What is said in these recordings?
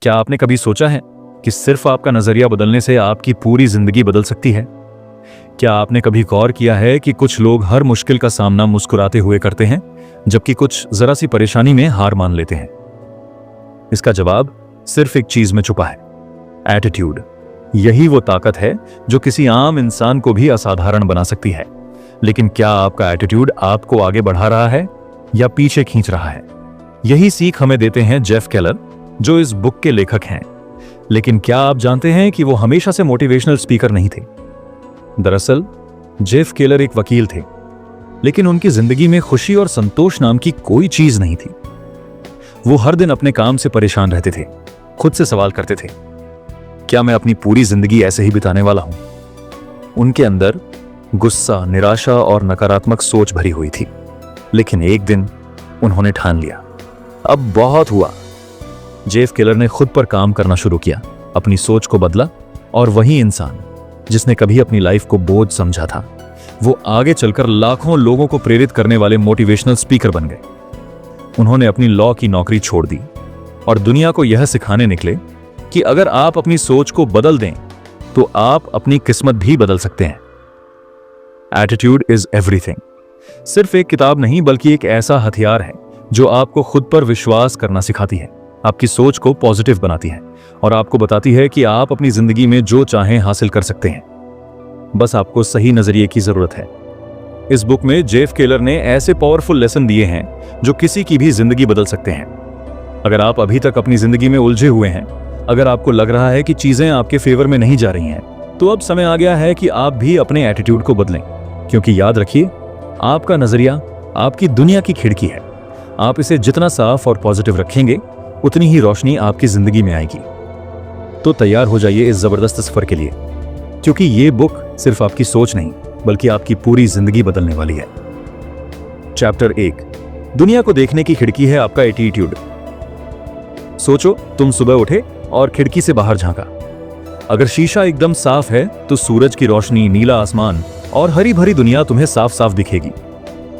क्या आपने कभी सोचा है कि सिर्फ आपका नजरिया बदलने से आपकी पूरी जिंदगी बदल सकती है? क्या आपने कभी गौर किया है कि कुछ लोग हर मुश्किल का सामना मुस्कुराते हुए करते हैं, जबकि कुछ जरा सी परेशानी में हार मान लेते हैं? इसका जवाब सिर्फ एक चीज में छुपा है, एटीट्यूड। यही वो ताकत है जो किसी आम इंसान को भी असाधारण बना सकती है। लेकिन क्या आपका एटीट्यूड आपको आगे बढ़ा रहा है या पीछे खींच रहा है? यही सीख हमें देते हैं जेफ केलर, जो इस बुक के लेखक हैं। लेकिन क्या आप जानते हैं कि वो हमेशा से मोटिवेशनल स्पीकर नहीं थे? दरअसल जेफ केलर एक वकील थे, लेकिन उनकी जिंदगी में खुशी और संतोष नाम की कोई चीज नहीं थी। वो हर दिन अपने काम से परेशान रहते थे, खुद से सवाल करते थे, क्या मैं अपनी पूरी जिंदगी ऐसे ही बिताने वाला हूं? उनके अंदर गुस्सा, निराशा और नकारात्मक सोच भरी हुई थी। लेकिन एक दिन उन्होंने ठान लिया, अब बहुत हुआ। जेफ केलर ने खुद पर काम करना शुरू किया, अपनी सोच को बदला, और वही इंसान जिसने कभी अपनी लाइफ को बोझ समझा था, वो आगे चलकर लाखों लोगों को प्रेरित करने वाले मोटिवेशनल स्पीकर बन गए। उन्होंने अपनी लॉ की नौकरी छोड़ दी और दुनिया को यह सिखाने निकले कि अगर आप अपनी सोच को बदल दें तो आप अपनी किस्मत भी बदल सकते हैं। एटीट्यूड इज एवरीथिंग सिर्फ एक किताब नहीं, बल्कि एक ऐसा हथियार है जो आपको खुद पर विश्वास करना सिखाती है, आपकी सोच को पॉजिटिव बनाती है और आपको बताती है कि आप अपनी जिंदगी में जो चाहें हासिल कर सकते हैं। बस आपको सही नजरिए की जरूरत है। इस बुक में जेफ केलर ने ऐसे पावरफुल लेसन दिए हैं जो किसी की भी जिंदगी बदल सकते हैं। अगर आप अभी तक अपनी जिंदगी में उलझे हुए हैं, अगर आपको लग रहा है कि चीजें आपके फेवर में नहीं जा रही हैं, तो अब समय आ गया है कि आप भी अपने एटीट्यूड को बदलें। क्योंकि याद रखिए, आपका नजरिया आपकी दुनिया की खिड़की है। आप इसे जितना साफ और पॉजिटिव रखेंगे, उतनी ही रोशनी आपकी जिंदगी में आएगी। तो तैयार हो जाइए इस जबरदस्त सफर के लिए, क्योंकि ये बुक सिर्फ आपकी सोच नहीं, बल्कि आपकी पूरी जिंदगी बदलने वाली है। चैप्टर 1, दुनिया को देखने की खिड़की है आपका एटीट्यूड। सोचो, तुम सुबह उठे और खिड़की से बाहर झांका। अगर शीशा एकदम साफ है तो सूरज की रोशनी, नीला आसमान और हरी भरी दुनिया तुम्हें साफ साफ दिखेगी।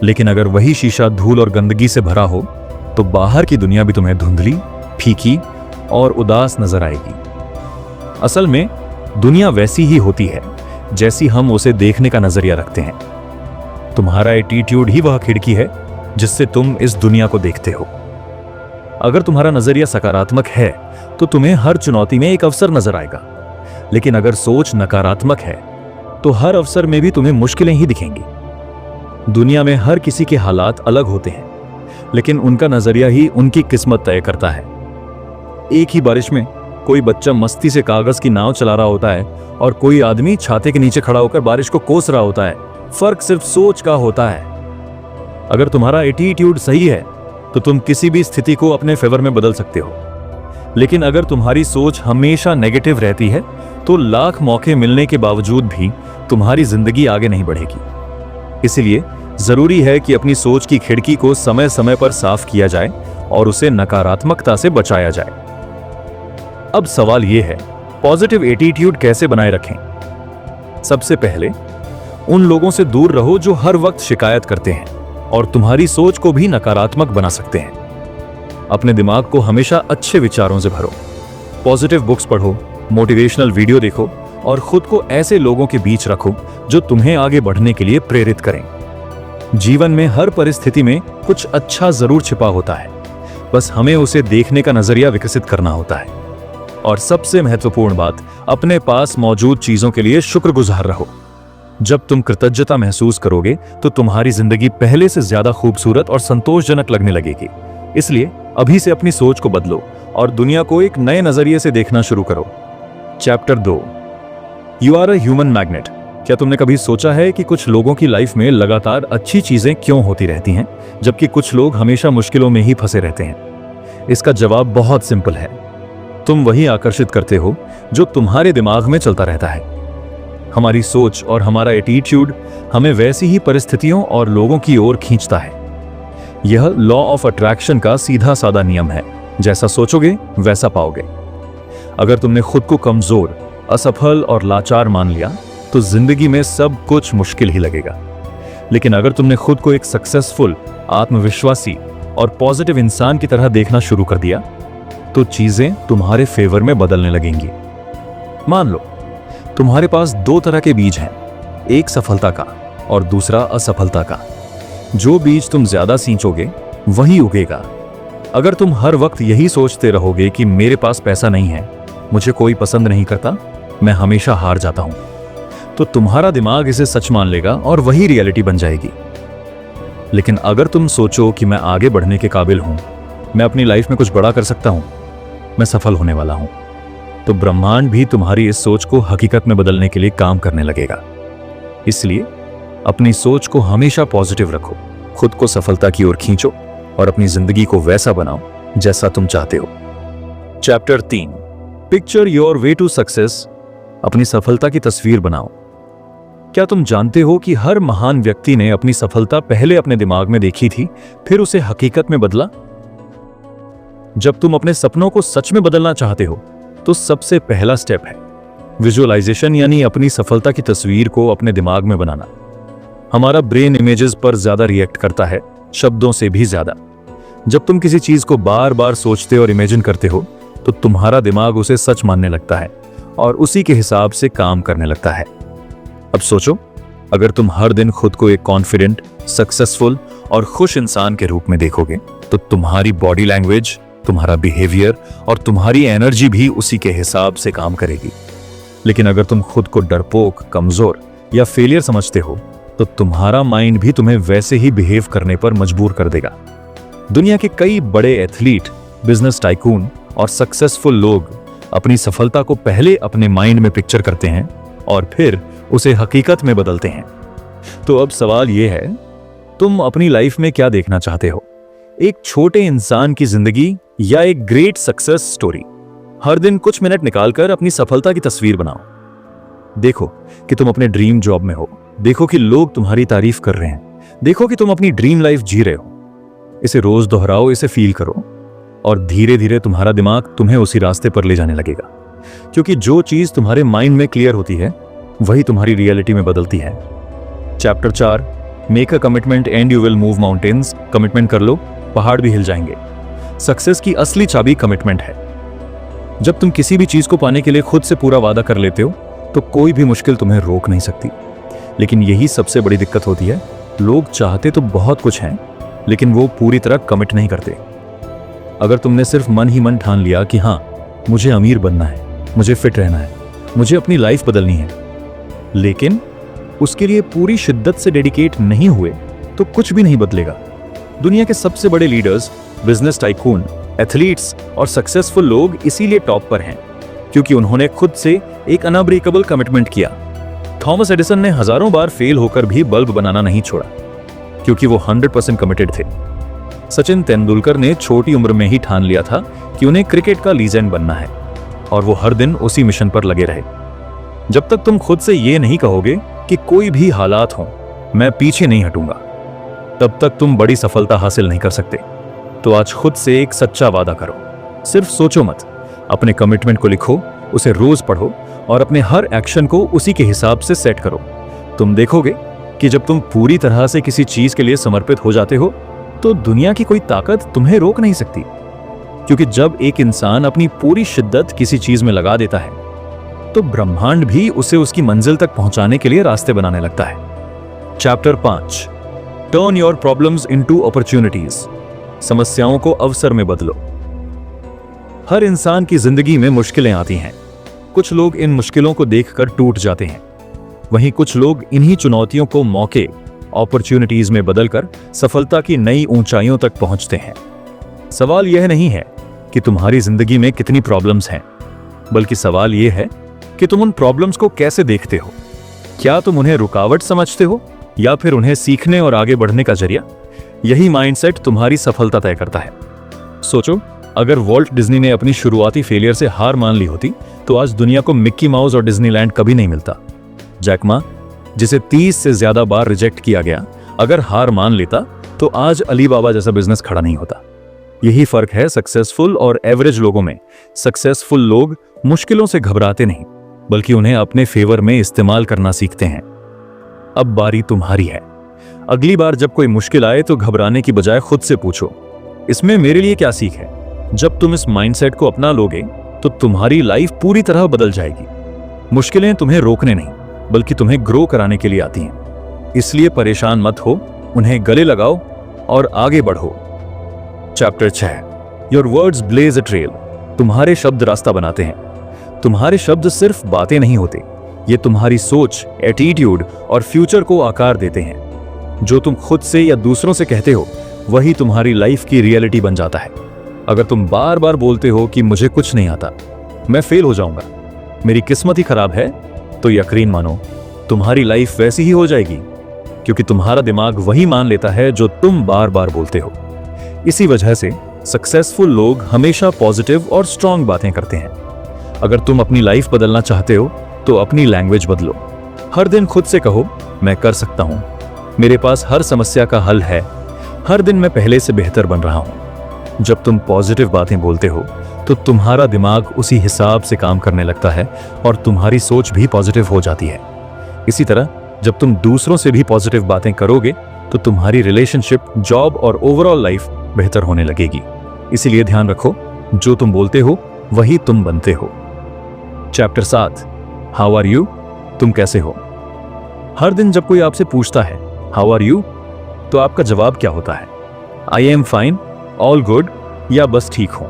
लेकिन अगर वही शीशा धूल और गंदगी से भरा हो तो बाहर की दुनिया भी तुम्हें धुंधली, फीकी और उदास नजर आएगी। असल में दुनिया वैसी ही होती है जैसी हम उसे देखने का नजरिया रखते हैं। तुम्हारा एटीट्यूड ही वह खिड़की है जिससे तुम इस दुनिया को देखते हो। अगर तुम्हारा नजरिया सकारात्मक है तो तुम्हें हर चुनौती में एक अवसर नजर आएगा। लेकिन अगर सोच नकारात्मक है तो हर अवसर में भी तुम्हें मुश्किलें ही दिखेंगी। दुनिया में हर किसी के हालात अलग होते हैं, लेकिन उनका नजरिया ही उनकी किस्मत तय करता है। एक ही बारिश में कोई बच्चा मस्ती से कागज की नाव चला रहा होता है और कोई आदमी छाते के नीचे खड़ा होकर बारिश को कोस रहा होता है। फर्क सिर्फ सोच का होता है। अगर तुम्हारा एटीट्यूड सही है तो तुम किसी भी स्थिति को अपने फेवर में बदल सकते हो। लेकिन अगर तुम्हारी सोच हमेशा नेगेटिव रहती है तो लाख मौके मिलने के बावजूद भी तुम्हारी जिंदगी आगे नहीं बढ़ेगी। इसलिए जरूरी है कि अपनी सोच की खिड़की को समय समय पर साफ किया जाए और उसे नकारात्मकता से बचाया जाए। अब सवाल यह है, पॉजिटिव एटीट्यूड कैसे बनाए रखें? सबसे पहले उन लोगों से दूर रहो जो हर वक्त शिकायत करते हैं और तुम्हारी सोच को भी नकारात्मक बना सकते हैं। अपने दिमाग को हमेशा अच्छे विचारों से भरो। पॉजिटिव बुक्स पढ़ो, मोटिवेशनल वीडियो देखो और खुद को ऐसे लोगों के बीच रखो जो तुम्हें आगे बढ़ने के लिए प्रेरित करें। जीवन में हर परिस्थिति में कुछ अच्छा जरूर छिपा होता है, बस हमें उसे देखने का नजरिया विकसित करना होता है। और सबसे महत्वपूर्ण बात, अपने पास मौजूद चीजों के लिए शुक्रगुजार रहो। जब तुम कृतज्ञता महसूस करोगे तो तुम्हारी जिंदगी पहले से ज्यादा खूबसूरत और संतोषजनक लगने लगेगी। इसलिए अभी से अपनी सोच को बदलो और दुनिया को एक नए नजरिए से देखना शुरू करो। Chapter 2, you are a human magnet. क्या तुमने कभी सोचा है कि कुछ लोगों की लाइफ में लगातार अच्छी चीजें क्यों होती रहती हैं, जबकि कुछ लोग हमेशा मुश्किलों में ही फंसे रहते हैं? इसका जवाब बहुत सिंपल है, तुम वही आकर्षित करते हो जो तुम्हारे दिमाग में चलता रहता है। हमारी सोच और हमारा एटीट्यूड हमें वैसी ही परिस्थितियों और लोगों की ओर खींचता है। यह लॉ ऑफ अट्रैक्शन का सीधा साधा नियम है, जैसा सोचोगे वैसा पाओगे। अगर तुमने खुद को कमजोर, असफल और लाचार मान लिया तो जिंदगी में सब कुछ मुश्किल ही लगेगा। लेकिन अगर तुमने खुद को एक सक्सेसफुल, आत्मविश्वासी और पॉजिटिव इंसान की तरह देखना शुरू कर दिया तो चीजें तुम्हारे फेवर में बदलने लगेंगी। मान लो तुम्हारे पास दो तरह के बीज हैं, एक सफलता का और दूसरा असफलता का। जो बीज तुम ज्यादा सींचोगे वही उगेगा। अगर तुम हर वक्त यही सोचते रहोगे कि मेरे पास पैसा नहीं है, मुझे कोई पसंद नहीं करता, मैं हमेशा हार जाता हूं, तो तुम्हारा दिमाग इसे सच मान लेगा और वही रियलिटी बन जाएगी। लेकिन अगर तुम सोचो कि मैं आगे बढ़ने के काबिल हूं, मैं अपनी लाइफ में कुछ बड़ा कर सकता हूं, मैं सफल होने वाला हूं, तो ब्रह्मांड भी तुम्हारी इस सोच को हकीकत में बदलने के लिए काम करने लगेगा। इसलिए अपनी सोच को हमेशा पॉजिटिव रखो, खुद को सफलता की ओर खींचो और अपनी जिंदगी को वैसा बनाओ जैसा तुम चाहते हो। Chapter 3, picture your way to success. अपनी सफलता की तस्वीर बनाओ। क्या तुम जानते हो कि हर महान व्यक्ति ने अपनी सफलता पहले अपने दिमाग में देखी थी, फिर उसे हकीकत में बदला? जब तुम अपने सपनों को सच में बदलना चाहते हो तो सबसे पहला स्टेप है विजुअलाइजेशन, यानी अपनी सफलता की तस्वीर को अपने दिमाग में बनाना। हमारा ब्रेन इमेजेस पर ज्यादा रिएक्ट करता है, शब्दों से भी ज्यादा। जब तुम किसी चीज को बार बार सोचते और इमेजिन करते हो तो तुम्हारा दिमाग उसे सच मानने लगता है और उसी के हिसाब से काम करने लगता है। अब सोचो, अगर तुम हर दिन खुद को एक कॉन्फिडेंट, सक्सेसफुल और खुश इंसान के रूप में देखोगे तो तुम्हारी बॉडी लैंग्वेज, तुम्हारा बिहेवियर और तुम्हारी एनर्जी भी उसी के हिसाब से काम करेगी। लेकिन अगर तुम खुद को डरपोक, कमजोर या फेलियर समझते हो तो तुम्हारा माइंड भी तुम्हें वैसे ही बिहेव करने पर मजबूर कर देगा। दुनिया के कई बड़े एथलीट, बिजनेस टाइकून और सक्सेसफुल लोग अपनी सफलता को पहले अपने माइंड में पिक्चर करते हैं और फिर उसे हकीकत में बदलते हैं। तो अब सवाल यह है, तुम अपनी लाइफ में क्या देखना चाहते हो? एक छोटे इंसान की जिंदगी या एक ग्रेट सक्सेस स्टोरी? हर दिन कुछ मिनट निकालकर अपनी सफलता की तस्वीर बनाओ। देखो कि तुम अपने ड्रीम जॉब में हो, देखो कि लोग तुम्हारी तारीफ कर रहे हैं, देखो कि तुम अपनी ड्रीम लाइफ जी रहे हो। इसे रोज दोहराओ, इसे फील करो और धीरे धीरे तुम्हारा दिमाग तुम्हें उसी रास्ते पर ले जाने लगेगा। क्योंकि जो चीज तुम्हारे माइंड में क्लियर होती है वही तुम्हारी रियलिटी में बदलती है। Chapter 4, make a commitment and you will move mountains. Commitment कर लो, पहाड़ भी हिल जाएंगे। सक्सेस की असली चाबी कमिटमेंट है। जब तुम किसी भी चीज को पाने के लिए खुद से पूरा वादा कर लेते हो तो कोई भी मुश्किल तुम्हें रोक नहीं सकती। लेकिन यही सबसे बड़ी दिक्कत होती है, लोग चाहते तो बहुत कुछ हैं लेकिन वो पूरी तरह कमिट नहीं करते। अगर तुमने सिर्फ मन ही मन ठान लिया कि हाँ, मुझे अमीर बनना है, मुझे फिट रहना है, मुझे अपनी लाइफ बदलनी है, लेकिन उसके लिए पूरी शिद्दत से डेडिकेट नहीं हुए तो कुछ भी नहीं बदलेगा। दुनिया के सबसे बड़े लीडर्स, बिजनेस टाइकून, एथलीट्स और सक्सेसफुल लोग इसीलिए टॉप पर हैं क्योंकि उन्होंने खुद से एक अनब्रेकेबल कमिटमेंट किया। थॉमस एडिसन ने हजारों बार फेल होकर भी बल्ब बनाना नहीं छोड़ा क्योंकि वो 100% कमिटेड थे। सचिन तेंदुलकर ने छोटी उम्र में ही ठान लिया था कि उन्हें क्रिकेट का लीजेंड बनना है और वो हर दिन उसी मिशन पर लगे रहे। जब तक तुम खुद से ये नहीं कहोगे कि कोई भी हालात हो मैं पीछे नहीं हटूंगा, तब तक तुम बड़ी सफलता हासिल नहीं कर सकते। तो आज खुद से एक सच्चा वादा करो। सिर्फ सोचो मत, अपने कमिटमेंट को लिखो, उसे रोज पढ़ो और अपने हर एक्शन को उसी के हिसाब से सेट करो। तुम देखोगे कि जब तुम पूरी तरह से किसी चीज के लिए समर्पित हो जाते हो तो दुनिया की कोई ताकत तुम्हें रोक नहीं सकती। क्योंकि जब एक इंसान अपनी पूरी शिद्दत किसी चीज में लगा देता है तो ब्रह्मांड भी उसे उसकी मंजिल तक पहुंचाने के लिए रास्ते बनाने लगता है। Chapter 5, turn your problems into opportunities. समस्याओं को अवसर में बदलो। हर इंसान की जिंदगी में मुश्किलें आती हैं। कुछ लोग इन मुश्किलों को देखकर टूट जाते हैं, वहीं कुछ लोग इन्हीं चुनौतियों को मौके, अपॉर्चुनिटीज में बदलकर सफलता की नई ऊंचाइयों तक पहुंचते हैं। सवाल यह नहीं है कि तुम्हारी जिंदगी में कितनी प्रॉब्लम्स हैं, बल्कि सवाल यह है कि तुम उन प्रॉब्लम्स को कैसे देखते हो। क्या तुम उन्हें रुकावट समझते हो या फिर उन्हें सीखने और आगे बढ़ने का जरिया? यही माइंडसेट तुम्हारी सफलता तय करता है। सोचो, अगर वॉल्ट डिज्नी ने अपनी शुरुआती फेलियर से हार मान ली होती तो आज दुनिया को मिक्की माउस और डिज्नीलैंड कभी नहीं मिलता। जैक मा, जिसे 30 से ज्यादा बार रिजेक्ट किया गया, अगर हार मान लेता तो आज अली बाबा जैसा बिजनेस खड़ा नहीं होता। यही फर्क है सक्सेसफुल और एवरेज लोगों में। सक्सेसफुल लोग मुश्किलों से घबराते नहीं, बल्कि उन्हें अपने फेवर में इस्तेमाल करना सीखते हैं। अब बारी तुम्हारी है। अगली बार जब कोई मुश्किल आए तो घबराने की बजाय खुद से पूछो, इसमें मेरे लिए क्या सीख है? जब तुम इस माइंडसेट को अपना लोगे तो तुम्हारी लाइफ पूरी तरह बदल जाएगी। मुश्किलें तुम्हें रोकने नहीं बल्कि तुम्हें ग्रो कराने के लिए आती हैं। इसलिए परेशान मत हो, उन्हें गले लगाओ और आगे बढ़ो। Chapter 6, your words blaze a trail. तुम्हारे शब्द रास्ता बनाते हैं। तुम्हारे शब्द सिर्फ बातें नहीं होते, ये तुम्हारी सोच, एटीट्यूड और फ्यूचर को आकार देते हैं। जो तुम खुद से या दूसरों से कहते हो वही तुम्हारी लाइफ की रियलिटी बन जाता है। अगर तुम बार बार बोलते हो कि मुझे कुछ नहीं आता, मैं फेल हो जाऊंगा, मेरी किस्मत ही खराब है, तो यकीन मानो तुम्हारी लाइफ वैसी ही हो जाएगी, क्योंकि तुम्हारा दिमाग वही मान लेता है जो तुम बार बार बोलते हो। इसी वजह से सक्सेसफुल लोग हमेशा पॉजिटिव और स्ट्रांग बातें करते हैं। अगर तुम अपनी लाइफ बदलना चाहते हो तो अपनी लैंग्वेज बदलो। हर दिन खुद से कहो, मैं कर सकता हूं, मेरे पास हर समस्या का हल है, हर दिन मैं पहले से बेहतर बन रहा हूं। जब तुम पॉजिटिव बातें बोलते हो तो तुम्हारा दिमाग उसी हिसाब से काम करने लगता है और तुम्हारी सोच भी पॉजिटिव हो जाती है। इसी तरह जब तुम दूसरों से भी पॉजिटिव बातें करोगे तो तुम्हारी रिलेशनशिप, जॉब और ओवरऑल लाइफ बेहतर होने लगेगी। इसीलिए ध्यान रखो, जो तुम बोलते हो वही तुम बनते हो। Chapter 7, how are you? तुम कैसे हो? हर दिन जब कोई आपसे पूछता है हाउ आर यू, तो आपका जवाब क्या होता है? I am fine, all good या बस ठीक हूं।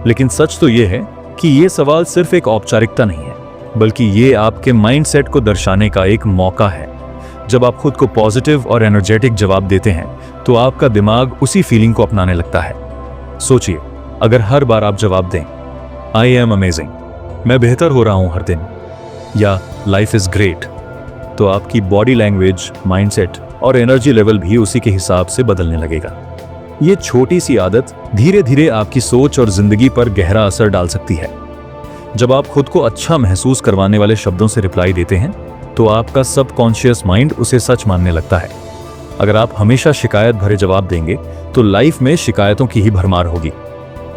लेकिन सच तो यह है कि यह सवाल सिर्फ एक औपचारिकता नहीं है, बल्कि ये आपके माइंडसेट को दर्शाने का एक मौका है। जब आप खुद को पॉजिटिव और एनर्जेटिक जवाब देते हैं तो आपका दिमाग उसी फीलिंग को अपनाने लगता है। सोचिए, अगर हर बार आप जवाब दें आई एम अमेजिंग, मैं बेहतर हो रहा हूं हर दिन, या लाइफ इज ग्रेट, तो आपकी बॉडी लैंग्वेज, माइंडसेट और एनर्जी लेवल भी उसी के हिसाब से बदलने लगेगा। ये छोटी सी आदत धीरे धीरे आपकी सोच और जिंदगी पर गहरा असर डाल सकती है। जब आप खुद को अच्छा महसूस करवाने वाले शब्दों से रिप्लाई देते हैं तो आपका सबकॉन्शियस माइंड उसे सच मानने लगता है। अगर आप हमेशा शिकायत भरे जवाब देंगे तो लाइफ में शिकायतों की ही भरमार होगी।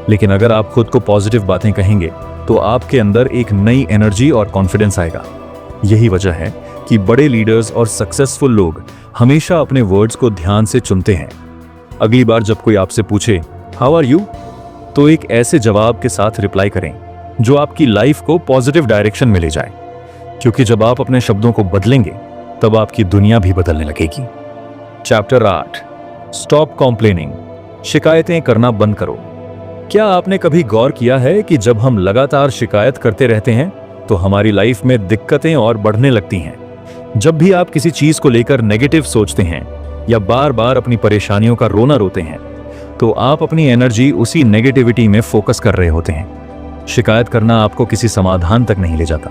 लेकिन अगर आप खुद को पॉजिटिव बातें कहेंगे तो आपके अंदर एक नई एनर्जी और कॉन्फिडेंस आएगा। यही वजह है कि बड़े लीडर्स और सक्सेसफुल लोग हमेशा अपने वर्ड्स को ध्यान से चुनते हैं। अगली बार जब कोई आपसे पूछे हाउ आर यू, तो एक ऐसे जवाब के साथ रिप्लाई करें जो आपकी लाइफ को पॉजिटिव डायरेक्शन में ले जाए, क्योंकि जब आप अपने शब्दों को बदलेंगे तब आपकी दुनिया भी बदलने लगेगी। Chapter 8, stop complaining. शिकायतें करना बंद करो। क्या आपने कभी गौर किया है कि जब हम लगातार शिकायत करते रहते हैं तो हमारी लाइफ में दिक्कतें और बढ़ने लगती हैं? जब भी आप किसी चीज को लेकर नेगेटिव सोचते हैं या बार बार अपनी परेशानियों का रोना रोते हैं तो आप अपनी एनर्जी उसी नेगेटिविटी में फोकस कर रहे होते हैं। शिकायत करना आपको किसी समाधान तक नहीं ले जाता,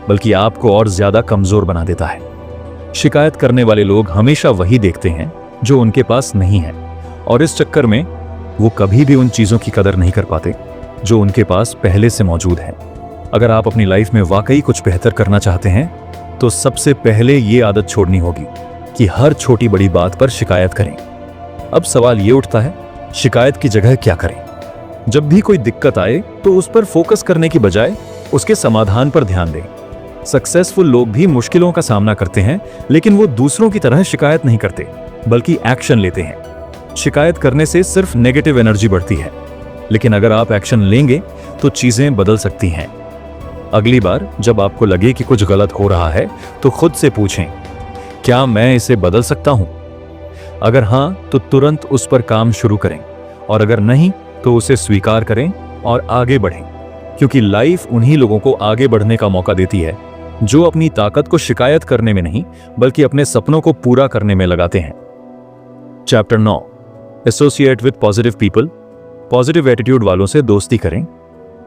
बल्कि आपको और ज्यादा कमजोर बना देता है। शिकायत करने वाले लोग हमेशा वही देखते हैं जो उनके पास नहीं है, और इस चक्कर में वो कभी भी उन चीजों की कदर नहीं कर पाते जो उनके पास पहले से मौजूद है। अगर आप अपनी लाइफ में वाकई कुछ बेहतर करना चाहते हैं तो सबसे पहले ये आदत छोड़नी होगी कि हर छोटी बड़ी बात पर शिकायत करें। अब सवाल ये उठता है, शिकायत की जगह क्या करें? जब भी कोई दिक्कत आए तो उस पर फोकस करने की बजाय उसके समाधान पर ध्यान दें। सक्सेसफुल लोग भी मुश्किलों का सामना करते हैं, लेकिन वो दूसरों की तरह शिकायत नहीं करते, बल्कि एक्शन लेते हैं। शिकायत करने से सिर्फ नेगेटिव एनर्जी बढ़ती है, लेकिन अगर आप एक्शन लेंगे तो चीजें बदल सकती हैं। अगली बार जब आपको लगे कि कुछ गलत हो रहा है तो खुद से पूछें, क्या मैं इसे बदल सकता हूं? अगर हां, तो तुरंत उस पर काम शुरू करें, और अगर नहीं तो उसे स्वीकार करें और आगे बढ़ें, क्योंकि लाइफ उन्हीं लोगों को आगे बढ़ने का मौका देती है जो अपनी ताकत को शिकायत करने में नहीं बल्कि अपने सपनों को पूरा करने में लगाते हैं। Chapter 9, associate with positive people. Positive attitude वालों से दोस्ती करें।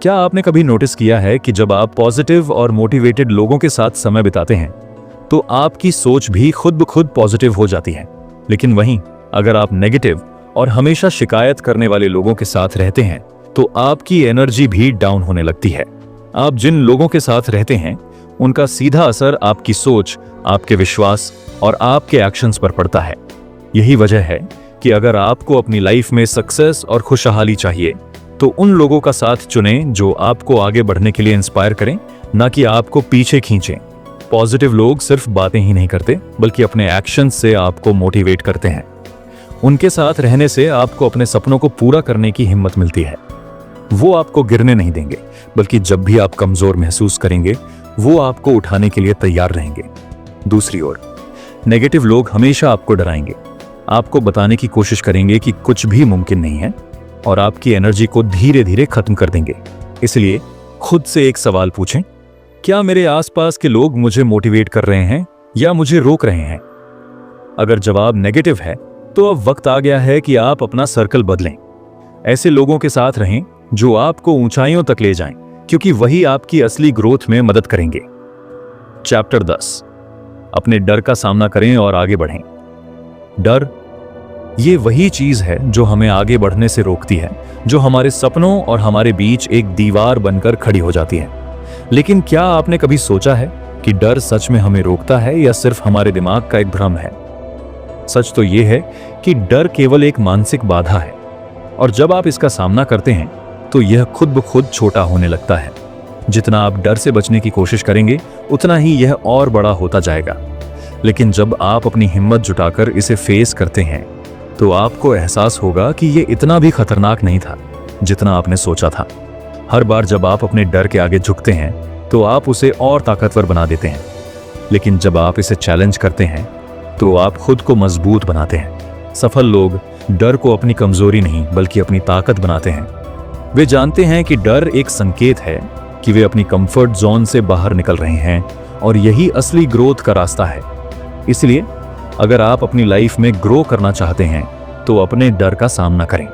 क्या आपने कभी नोटिस किया है कि जब आप पॉजिटिव और मोटिवेटेड लोगों के साथ समय बिताते हैं तो आपकी सोच भी खुद ब खुद पॉजिटिव हो जाती है? लेकिन वहीं अगर आप नेगेटिव और हमेशा शिकायत करने वाले लोगों के साथ रहते हैं तो आपकी एनर्जी भी डाउन होने लगती है। आप जिन लोगों के साथ रहते हैं उनका सीधा असर आपकी सोच, आपके विश्वास और आपके एक्शंस पर पड़ता है। यही वजह है कि अगर आपको अपनी लाइफ में सक्सेस और खुशहाली चाहिए तो उन लोगों का साथ चुनें जो आपको आगे बढ़ने के लिए इंस्पायर करें, ना कि आपको पीछे खींचें। पॉजिटिव लोग सिर्फ बातें ही नहीं करते बल्कि अपने एक्शंस से आपको मोटिवेट करते हैं। उनके साथ रहने से आपको अपने सपनों को पूरा करने की हिम्मत मिलती है। वो आपको गिरने नहीं देंगे, बल्कि जब भी आप कमजोर महसूस करेंगे वो आपको उठाने के लिए तैयार रहेंगे। दूसरी ओर नेगेटिव लोग हमेशा आपको डराएंगे, आपको बताने की कोशिश करेंगे कि कुछ भी मुमकिन नहीं है और आपकी एनर्जी को धीरे धीरे खत्म कर देंगे। इसलिए खुद से एक सवाल पूछें, क्या मेरे आसपास के लोग मुझे मोटिवेट कर रहे हैं या मुझे रोक रहे हैं? अगर जवाब नेगेटिव है तो अब वक्त आ गया है कि आप अपना सर्कल बदलें। ऐसे लोगों के साथ रहें जो आपको ऊंचाइयों तक ले जाएं, क्योंकि वही आपकी असली ग्रोथ में मदद करेंगे। चैप्टर 10, अपने डर का सामना करें और आगे बढ़ें। डर ये वही चीज है जो हमें आगे बढ़ने से रोकती है, जो हमारे सपनों और हमारे बीच एक दीवार बनकर खड़ी हो जाती है। लेकिन क्या आपने कभी सोचा है कि डर सच में हमें रोकता है या सिर्फ हमारे दिमाग का एक भ्रम है? सच तो यह है कि डर केवल एक मानसिक बाधा है, और जब आप इसका सामना करते हैं तो यह खुद ब खुद छोटा होने लगता है। जितना आप डर से बचने की कोशिश करेंगे उतना ही यह और बड़ा होता जाएगा। लेकिन जब आप अपनी हिम्मत जुटाकर इसे फेस करते हैं तो आपको एहसास होगा कि यह इतना भी खतरनाक नहीं था जितना आपने सोचा था। हर बार जब आप अपने डर के आगे झुकते हैं तो आप उसे और ताकतवर बना देते हैं, लेकिन जब आप इसे चैलेंज करते हैं तो आप खुद को मजबूत बनाते हैं। सफल लोग डर को अपनी कमजोरी नहीं बल्कि अपनी ताकत बनाते हैं। वे जानते हैं कि डर एक संकेत है कि वे अपनी कंफर्ट जोन से बाहर निकल रहे हैं और यही असली ग्रोथ का रास्ता है। इसलिए अगर आप अपनी लाइफ में ग्रो करना चाहते हैं तो अपने डर का सामना करें।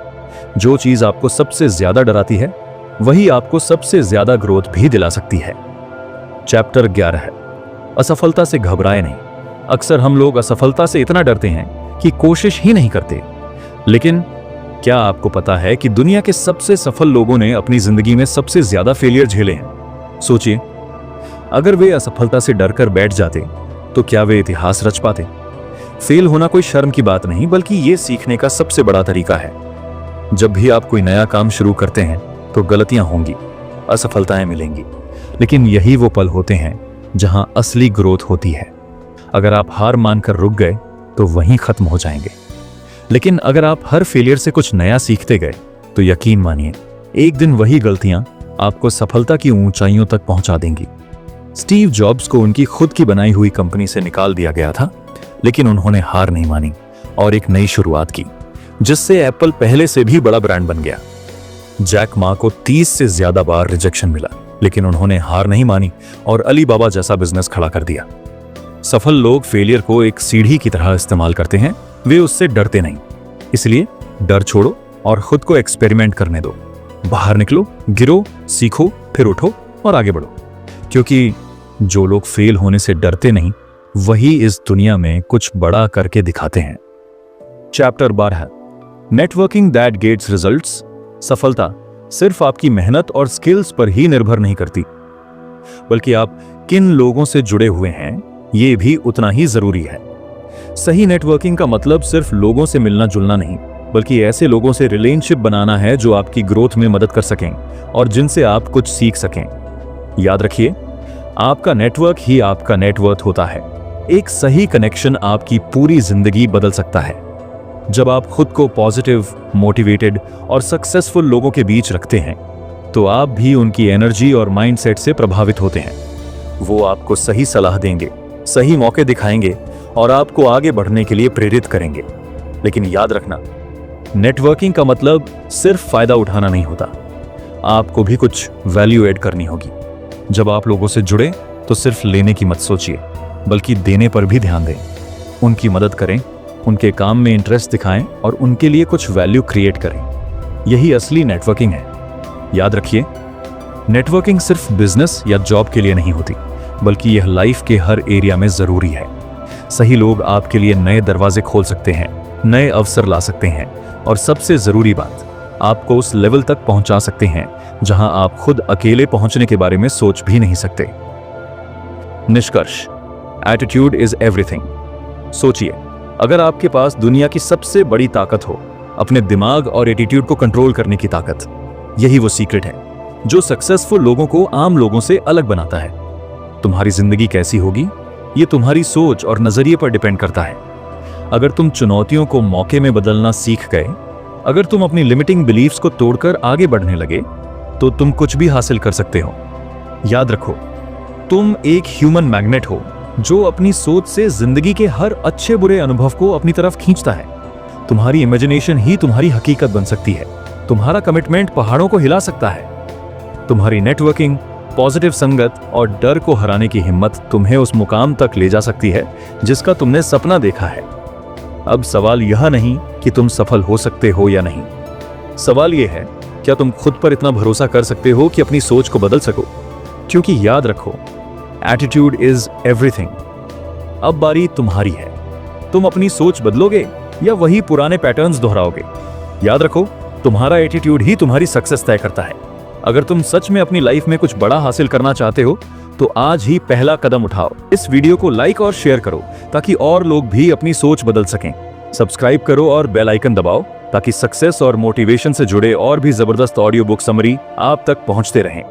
जो चीज आपको सबसे ज्यादा डराती है वही आपको सबसे ज्यादा ग्रोथ भी दिला सकती है। चैप्टर 11 है, असफलता से घबराए नहीं। अक्सर हम लोग असफलता से इतना डरते हैं कि कोशिश ही नहीं करते। लेकिन क्या आपको पता है कि दुनिया के सबसे सफल लोगों ने अपनी जिंदगी में सबसे ज्यादा फेलियर झेले हैं? सोचिए, अगर वे असफलता से डरकर बैठ जाते तो क्या वे इतिहास रच पाते? फेल होना कोई शर्म की बात नहीं बल्कि ये सीखने का सबसे बड़ा तरीका है। जब भी आप कोई नया काम शुरू करते हैं तो गलतियां होंगी, असफलताएं मिलेंगी, लेकिन यही वो पल होते हैं जहां असली ग्रोथ होती है। अगर आप हार मानकर रुक गए तो वहीं खत्म हो जाएंगे, लेकिन अगर आप हर फेलियर से कुछ नया सीखते गए तो यकीन मानिए एक दिन वही गलतियां आपको सफलता की ऊंचाइयों तक पहुंचा देंगी। स्टीव जॉब्स को उनकी खुद की बनाई हुई कंपनी से निकाल दिया गया था, लेकिन उन्होंने हार नहीं मानी और एक नई शुरुआत की, जिससे एप्पल पहले से भी बड़ा ब्रांड बन गया। जैक मा को 30 से ज्यादा बार रिजेक्शन मिला, लेकिन उन्होंने हार नहीं मानी और अली बाबा जैसा बिजनेस खड़ा कर दिया। सफल लोग फेलियर को एक सीढ़ी की तरह इस्तेमाल करते हैं, वे उससे डरते नहीं। इसलिए डर छोड़ो और खुद को एक्सपेरिमेंट करने दो। बाहर निकलो, गिरो, सीखो, फिर उठो और आगे बढ़ो, क्योंकि जो लोग फेल होने से डरते नहीं वही इस दुनिया में कुछ बड़ा करके दिखाते हैं। Chapter 12, networking that gets results. सफलता सिर्फ आपकी मेहनत और स्किल्स पर ही निर्भर नहीं करती, बल्कि आप किन लोगों से जुड़े हुए हैं ये भी उतना ही जरूरी है। सही नेटवर्किंग का मतलब सिर्फ लोगों से मिलना जुलना नहीं, बल्कि ऐसे लोगों से रिलेशनशिप बनाना है जो आपकी ग्रोथ में मदद कर सकें और जिनसे आप कुछ सीख सकें। याद रखिए, आपका नेटवर्क ही आपका नेटवर्थ होता है। एक सही कनेक्शन आपकी पूरी जिंदगी बदल सकता है। जब आप खुद को पॉजिटिव, मोटिवेटेड और सक्सेसफुल लोगों के बीच रखते हैं तो आप भी उनकी एनर्जी और माइंडसेट से प्रभावित होते हैं। वो आपको सही सलाह देंगे, सही मौके दिखाएंगे और आपको आगे बढ़ने के लिए प्रेरित करेंगे। लेकिन याद रखना, नेटवर्किंग का मतलब सिर्फ फायदा उठाना नहीं होता, आपको भी कुछ वैल्यू ऐड करनी होगी। जब आप लोगों से जुड़े तो सिर्फ लेने की मत सोचिए, बल्कि देने पर भी ध्यान दें। उनकी मदद करें, उनके काम में इंटरेस्ट दिखाएं और उनके लिए कुछ वैल्यू क्रिएट करें। यही असली नेटवर्किंग है। याद रखिए, नेटवर्किंग सिर्फ बिजनेस या जॉब के लिए नहीं होती, बल्कि यह लाइफ के हर एरिया में जरूरी है। सही लोग आपके लिए नए दरवाजे खोल सकते हैं, नए अवसर ला सकते हैं और सबसे जरूरी बात, आपको उस लेवल तक पहुंचा सकते हैं जहां आप खुद अकेले पहुंचने के बारे में सोच भी नहीं सकते। निष्कर्ष, एटीट्यूड इज एवरीथिंग। सोचिए, अगर आपके पास दुनिया की सबसे बड़ी ताकत हो, अपने दिमाग और एटीट्यूड को कंट्रोल करने की ताकत, यही वो सीक्रेट है जो सक्सेसफुल लोगों को आम लोगों से अलग बनाता है। तुम्हारी जिंदगी कैसी होगी ये तुम्हारी सोच और नजरिए पर डिपेंड करता है। अगर तुम चुनौतियों को मौके में बदलना सीख गए, अगर तुम अपनी लिमिटिंग बिलीफ्स को तोड़कर आगे बढ़ने लगे, तो तुम कुछ भी हासिल कर सकते हो। याद रखो, तुम एक ह्यूमन मैग्नेट हो जो अपनी सोच से जिंदगी के हर अच्छे बुरे अनुभव को अपनी तरफ खींचता है। तुम्हारी इमेजिनेशन ही तुम्हारी हकीकत बन सकती है। तुम्हारा कमिटमेंट पहाड़ों को हिला सकता है। तुम्हारी नेटवर्किंग, पॉजिटिव संगत और डर को हराने की हिम्मत तुम्हें उस मुकाम तक ले जा सकती है जिसका तुमने सपना देखा है। अब सवाल यह नहीं कि तुम सफल हो सकते हो या नहीं। सवाल यह है, क्या तुम खुद पर इतना भरोसा कर सकते हो कि अपनी सोच को बदल सको? क्योंकि याद रखो, एटीट्यूड इज एवरीथिंग। अब बारी तुम्हारी है। तुम अपनी सोच बदलोगे या वही पुराने पैटर्न्स दोहराओगे? याद रखो, तुम्हारा एटीट्यूड ही तुम्हारी सक्सेस तय करता है। अगर तुम सच में अपनी लाइफ में कुछ बड़ा हासिल करना चाहते हो तो आज ही पहला कदम उठाओ। इस वीडियो को लाइक और शेयर करो ताकि और लोग भी अपनी सोच बदल सकें। सब्सक्राइब करो और बेल आइकन दबाओ ताकि सक्सेस और मोटिवेशन से जुड़े और भी जबरदस्त ऑडियो बुक समरी आप तक पहुंचते रहें।